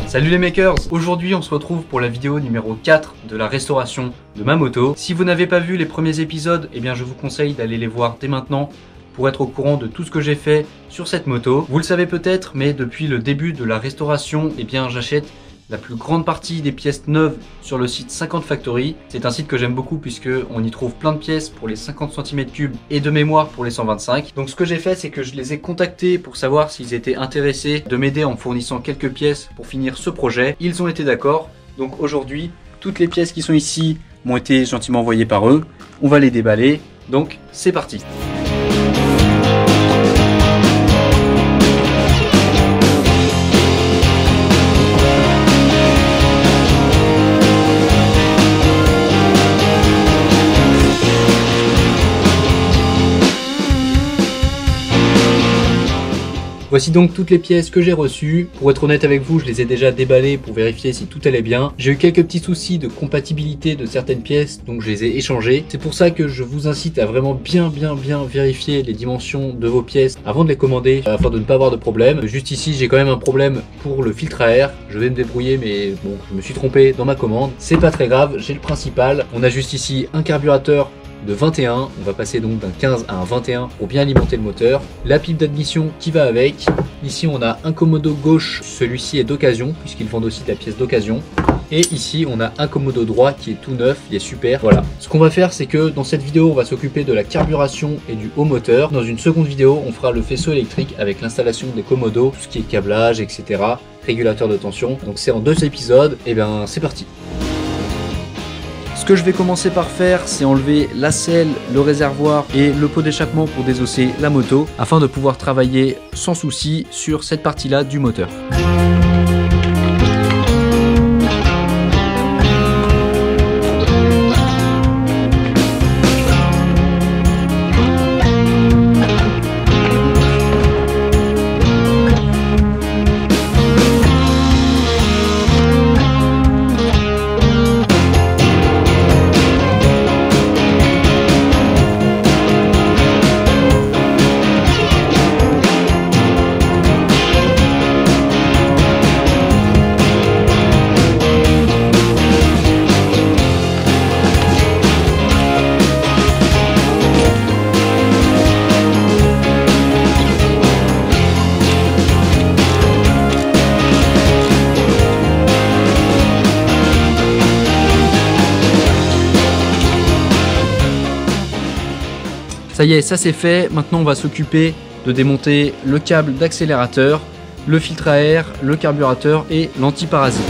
Salut les makers! Aujourd'hui on se retrouve pour la vidéo numéro 4 de la restauration de ma moto. Si vous n'avez pas vu les premiers épisodes, eh bien je vous conseille d'aller les voir dès maintenant pour être au courant de tout ce que j'ai fait sur cette moto. Vous le savez peut-être, mais depuis le début de la restauration, eh bien j'achète la plus grande partie des pièces neuves sur le site 50 Factory. C'est un site que j'aime beaucoup puisque on y trouve plein de pièces pour les 50 cm3 et de mémoire pour les 125. Donc ce que j'ai fait, c'est que je les ai contactés pour savoir s'ils étaient intéressés de m'aider en fournissant quelques pièces pour finir ce projet. Ils ont été d'accord. Donc aujourd'hui, toutes les pièces qui sont ici m'ont été gentiment envoyées par eux. On va les déballer. Donc c'est parti. Voici donc toutes les pièces que j'ai reçues. Pour être honnête avec vous, je les ai déjà déballées pour vérifier si tout allait bien. J'ai eu quelques petits soucis de compatibilité de certaines pièces, donc je les ai échangées. C'est pour ça que je vous incite à vraiment bien vérifier les dimensions de vos pièces avant de les commander, afin de ne pas avoir de problème. Juste ici, j'ai quand même un problème pour le filtre à air. Je vais me débrouiller, mais bon, je me suis trompé dans ma commande. C'est pas très grave, j'ai le principal. On a juste ici un carburateur de 21, on va passer donc d'un 15 à un 21 pour bien alimenter le moteur. La pipe d'admission qui va avec. Ici on a un commodo gauche, celui-ci est d'occasion puisqu'ils vendent aussi de la pièce d'occasion. Et ici on a un commodo droit qui est tout neuf, il est super. Voilà. Ce qu'on va faire, c'est que dans cette vidéo on va s'occuper de la carburation et du haut moteur. Dans une seconde vidéo on fera le faisceau électrique avec l'installation des commodos, tout ce qui est câblage, etc. Régulateur de tension. Donc c'est en 2 épisodes. Et bien c'est parti. Ce que je vais commencer par faire, c'est enlever la selle, le réservoir et le pot d'échappement pour désosser la moto afin de pouvoir travailler sans souci sur cette partie-là du moteur. Ça y est, ça c'est fait. Maintenant on va s'occuper de démonter le câble d'accélérateur, le filtre à air, le carburateur et l'antiparasite.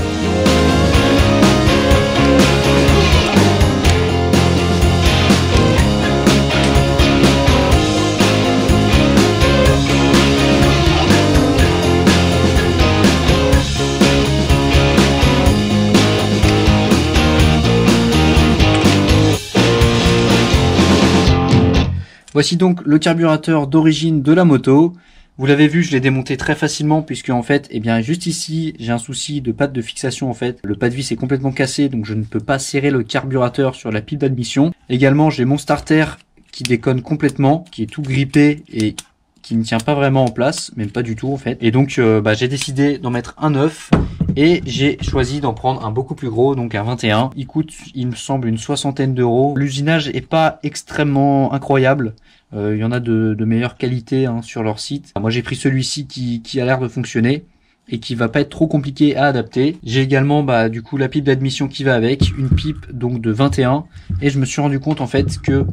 Voici donc le carburateur d'origine de la moto. Vous l'avez vu, je l'ai démonté très facilement puisque en fait, eh bien juste ici, j'ai un souci de patte de fixation en fait. Le pas de vis est complètement cassé, donc je ne peux pas serrer le carburateur sur la pipe d'admission. Également, j'ai mon starter qui déconne complètement, qui est tout grippé et qui ne tient pas vraiment en place, même pas du tout en fait. Et donc j'ai décidé d'en mettre un neuf et j'ai choisi d'en prendre un beaucoup plus gros, donc un 21. Il coûte, il me semble, une 60aine d'euros. L'usinage est pas extrêmement incroyable. Il y en a de meilleure qualité sur leur site. Moi j'ai pris celui-ci qui a l'air de fonctionner et qui va pas être trop compliqué à adapter. J'ai également du coup la pipe d'admission qui va avec, une pipe donc de 21 et je me suis rendu compte en fait que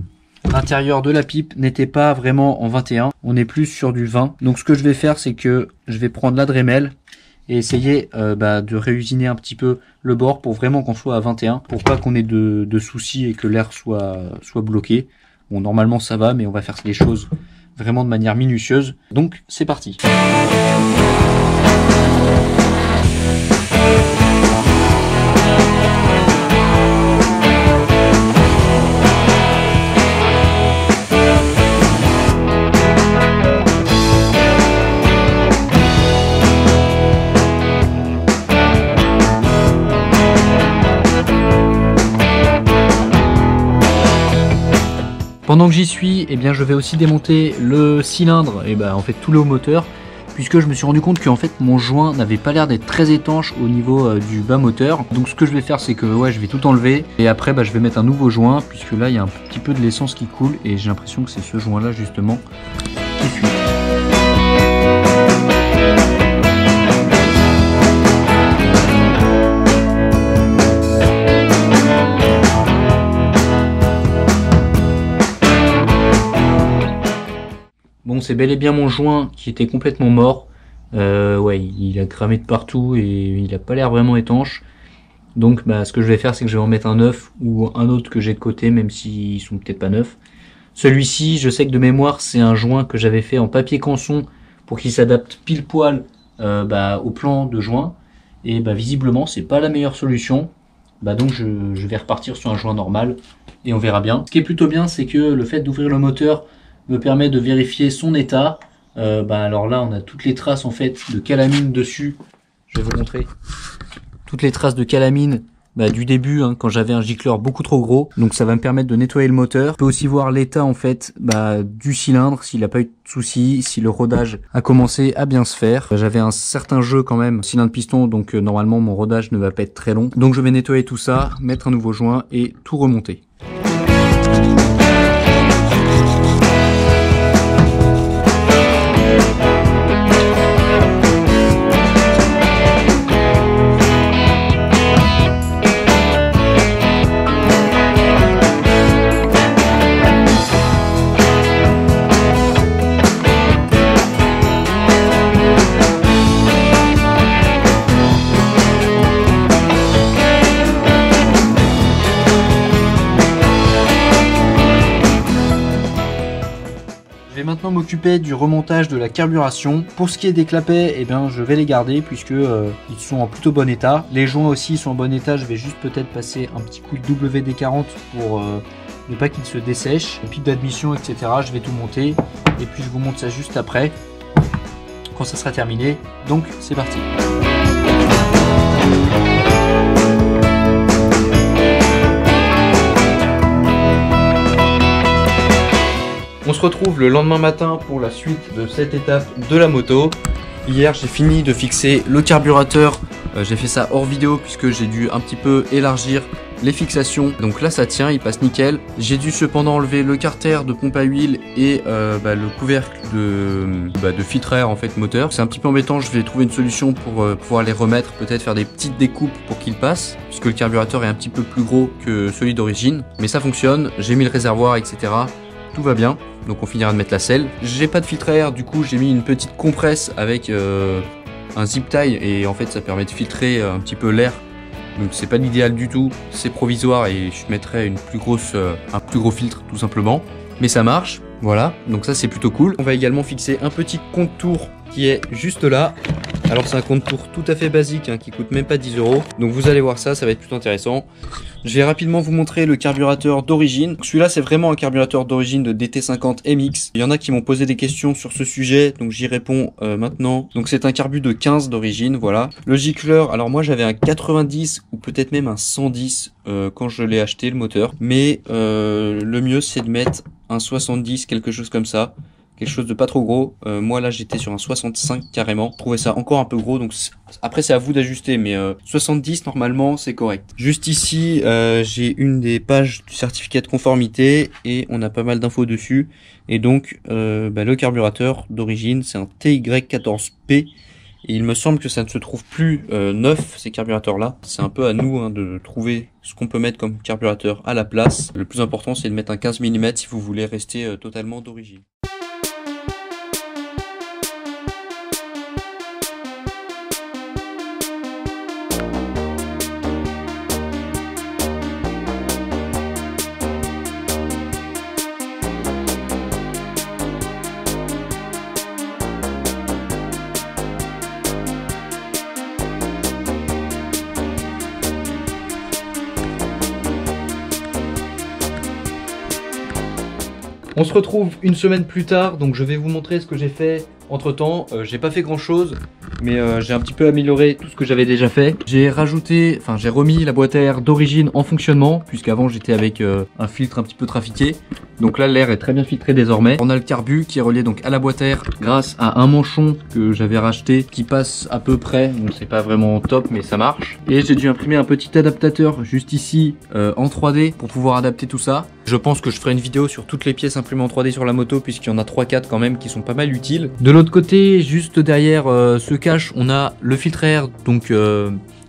l'intérieur de la pipe n'était pas vraiment en 21, on est plus sur du 20. Donc ce que je vais faire, c'est que je vais prendre la Dremel et essayer de réusiner un petit peu le bord pour vraiment qu'on soit à 21, pour pas qu'on ait de soucis et que l'air soit bloqué. Bon, normalement ça va, mais on va faire les choses vraiment de manière minutieuse. Donc c'est parti. Pendant que j'y suis, eh bien, je vais aussi démonter le cylindre et en fait tout le haut moteur puisque je me suis rendu compte qu'en fait mon joint n'avait pas l'air d'être très étanche au niveau du bas moteur. Donc ce que je vais faire, c'est que je vais tout enlever et après je vais mettre un nouveau joint, puisque là il y a un petit peu de l'essence qui coule et j'ai l'impression que c'est ce joint là justement qui fuit. Bon, c'est bel et bien mon joint qui était complètement mort. Ouais, il a cramé de partout et il a pas l'air vraiment étanche. Donc ce que je vais faire, c'est que je vais en mettre un neuf ou un autre que j'ai de côté, même s'ils sont peut-être pas neufs. Celui-ci, je sais que de mémoire, c'est un joint que j'avais fait en papier canson pour qu'il s'adapte pile poil au plan de joint. Et visiblement, c'est pas la meilleure solution. Donc je vais repartir sur un joint normal et on verra bien. Ce qui est plutôt bien, c'est que le fait d'ouvrir le moteur me permet de vérifier son état. Alors là, on a toutes les traces en fait de calamine dessus. Je vais vous montrer toutes les traces de calamine du début, quand j'avais un gicleur beaucoup trop gros. Donc ça va me permettre de nettoyer le moteur. Je peux aussi voir l'état en fait du cylindre, s'il n'a pas eu de soucis, si le rodage a commencé à bien se faire. J'avais un certain jeu quand même, cylindre piston, donc normalement mon rodage ne va pas être très long. Donc je vais nettoyer tout ça, mettre un nouveau joint et tout remonter. Je vais maintenant m'occuper du remontage de la carburation. Pour ce qui est des clapets, je vais les garder puisque ils sont en plutôt bon état. Les joints aussi sont en bon état. Je vais juste peut-être passer un petit coup de WD-40 pour ne pas qu'ils se dessèchent. Et puis d'admission, etc. Je vais tout monter et puis je vous montre ça juste après quand ça sera terminé. Donc c'est parti. On se retrouve le lendemain matin pour la suite de cette étape de la moto. Hier, j'ai fini de fixer le carburateur. J'ai fait ça hors vidéo puisque j'ai dû un petit peu élargir les fixations. Donc là, ça tient, il passe nickel. J'ai dû cependant enlever le carter de pompe à huile et le couvercle de filtre à air en fait moteur. C'est un petit peu embêtant, je vais trouver une solution pour pouvoir les remettre, peut-être faire des petites découpes pour qu'ils passent, puisque le carburateur est un petit peu plus gros que celui d'origine. Mais ça fonctionne, j'ai mis le réservoir, etc. Tout va bien, donc on finira de mettre la selle. J'ai pas de filtre à air, du coup j'ai mis une petite compresse avec un zip tie et en fait ça permet de filtrer un petit peu l'air. Donc c'est pas l'idéal du tout, c'est provisoire et je mettrai un plus gros filtre tout simplement. Mais ça marche, voilà, donc ça c'est plutôt cool. On va également fixer un petit contour qui est juste là. Alors c'est un contour tout à fait basique qui coûte même pas 10 €. Donc vous allez voir ça, ça va être plutôt intéressant. Je vais rapidement vous montrer le carburateur d'origine. Celui-là c'est vraiment un carburateur d'origine de DT50 MX. Il y en a qui m'ont posé des questions sur ce sujet, donc j'y réponds maintenant. Donc c'est un carbu de 15 d'origine, voilà. Le gicleur, alors moi j'avais un 90 ou peut-être même un 110 quand je l'ai acheté le moteur. Mais le mieux c'est de mettre un 70, quelque chose comme ça. Quelque chose de pas trop gros. Moi là j'étais sur un 65 carrément. Je trouvais ça encore un peu gros, donc après c'est à vous d'ajuster, mais 70 normalement c'est correct. Juste ici j'ai une des pages du certificat de conformité et on a pas mal d'infos dessus. Et donc le carburateur d'origine c'est un TY14P et il me semble que ça ne se trouve plus neuf, ces carburateurs là. C'est un peu à nous de trouver ce qu'on peut mettre comme carburateur à la place. Le plus important c'est de mettre un 15 mm si vous voulez rester totalement d'origine. On se retrouve une semaine plus tard, donc je vais vous montrer ce que j'ai fait entre temps. J'ai pas fait grand chose, mais j'ai un petit peu amélioré tout ce que j'avais déjà fait. J'ai rajouté, enfin j'ai remis la boîte à air d'origine en fonctionnement, puisqu'avant j'étais avec un filtre un petit peu trafiqué. Donc là l'air est très bien filtré désormais. On a le carbu qui est relié donc à la boîte à air grâce à un manchon que j'avais racheté qui passe à peu près, donc c'est pas vraiment top mais ça marche. Et j'ai dû imprimer un petit adaptateur juste ici en 3D pour pouvoir adapter tout ça. Je pense que je ferai une vidéo sur toutes les pièces imprimées en 3D sur la moto, puisqu'il y en a 3-4 quand même qui sont pas mal utiles. De l'autre côté, juste derrière ce cache, on a le filtre air donc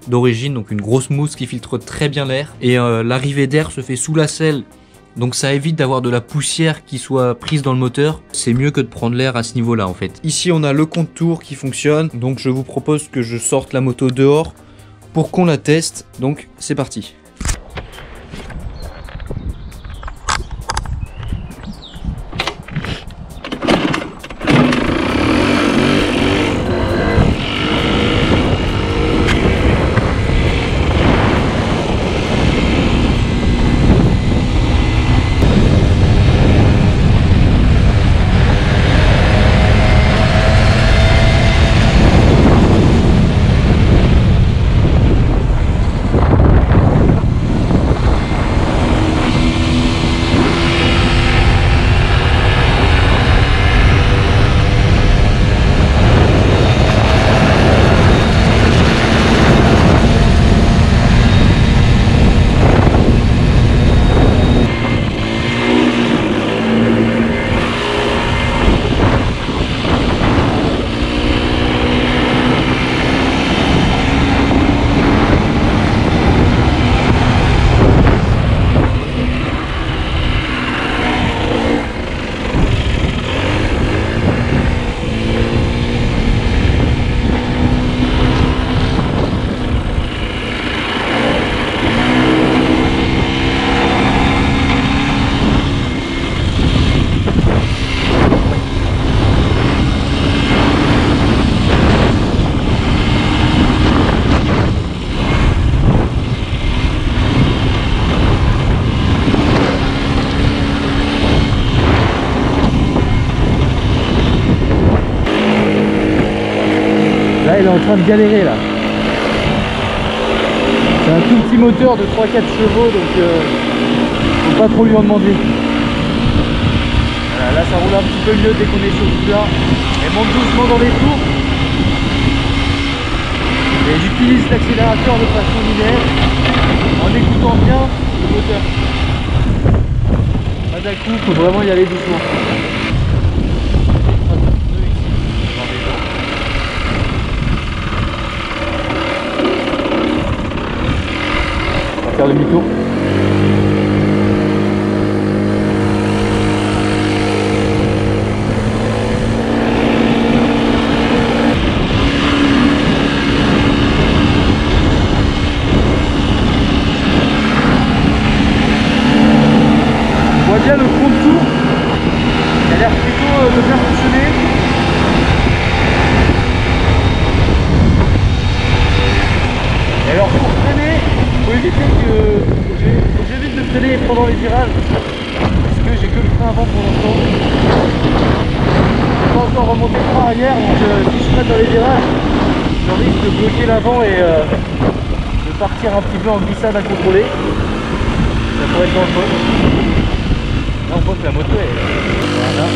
d'origine, donc une grosse mousse qui filtre très bien l'air. Et l'arrivée d'air se fait sous la selle, donc ça évite d'avoir de la poussière qui soit prise dans le moteur. C'est mieux que de prendre l'air à ce niveau-là en fait. Ici on a le contour qui fonctionne, donc je vous propose que je sorte la moto dehors pour qu'on la teste. Donc c'est parti. Là il est en train de galérer là. C'est un tout petit moteur de 3-4 chevaux, donc faut pas trop lui en demander. Voilà, là ça roule un petit peu mieux dès qu'on est sur le plat. Elle monte doucement dans les tours. Et j'utilise l'accélérateur de façon linéaire en écoutant bien le moteur. Pas d'un coup, faut vraiment y aller doucement. Faire demi-tour. On voit bien le contour. Il a l'air plutôt de bien fonctionner. Et alors pour freiner, il faut éviter que j'évite de freiner pendant les virages, parce que j'ai que le frein avant pour l'instant. Je peux pas encore remonter le frein arrière, donc si je freine dans les virages, je risque de bloquer l'avant et de partir un petit peu en glissade incontrôlée. Ça pourrait être dangereux. Là on voit que la moto est voilà.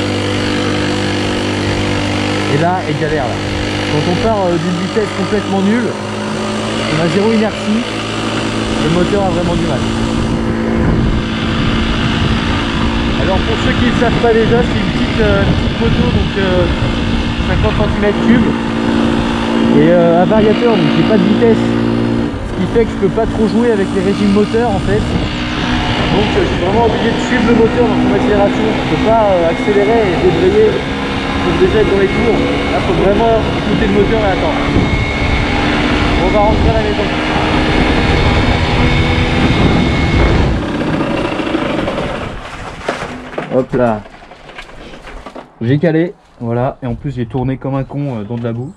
Et là elle galère là. Quand on part d'une vitesse complètement nulle, on a zéro inertie, le moteur a vraiment du mal. Alors pour ceux qui ne le savent pas déjà, c'est une petite moto, donc 50 cm3 et un variateur, donc j'ai pas de vitesse, ce qui fait que je peux pas trop jouer avec les régimes moteurs en fait. Donc je suis vraiment obligé de suivre le moteur dans son accélération. Je peux pas accélérer et débrayer pour déjà être dans les tours. Là il faut vraiment écouter le moteur et attendre. On va rentrer à la maison. Hop là. J'ai calé, voilà, et en plus j'ai tourné comme un con dans de la boue.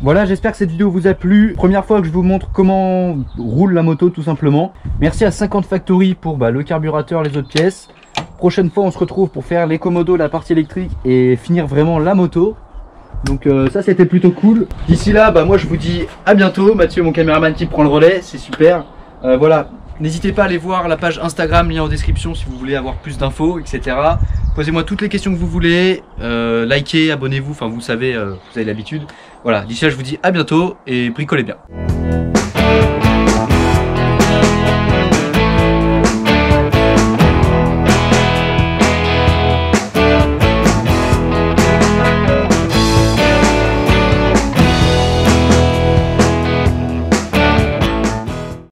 Voilà, j'espère que cette vidéo vous a plu. Première fois que je vous montre comment roule la moto tout simplement. Merci à 50 Factory pour le carburateur, les autres pièces. Prochaine fois on se retrouve pour faire les commodos, la partie électrique et finir vraiment la moto. Donc ça c'était plutôt cool. D'ici là, bah moi je vous dis à bientôt. Mathieu, mon caméraman qui prend le relais, c'est super. Voilà, n'hésitez pas à aller voir la page Instagram, lien en description si vous voulez avoir plus d'infos, etc. Posez-moi toutes les questions que vous voulez, likez, abonnez-vous, enfin vous savez, vous avez l'habitude. Voilà, d'ici là je vous dis à bientôt et bricolez bien.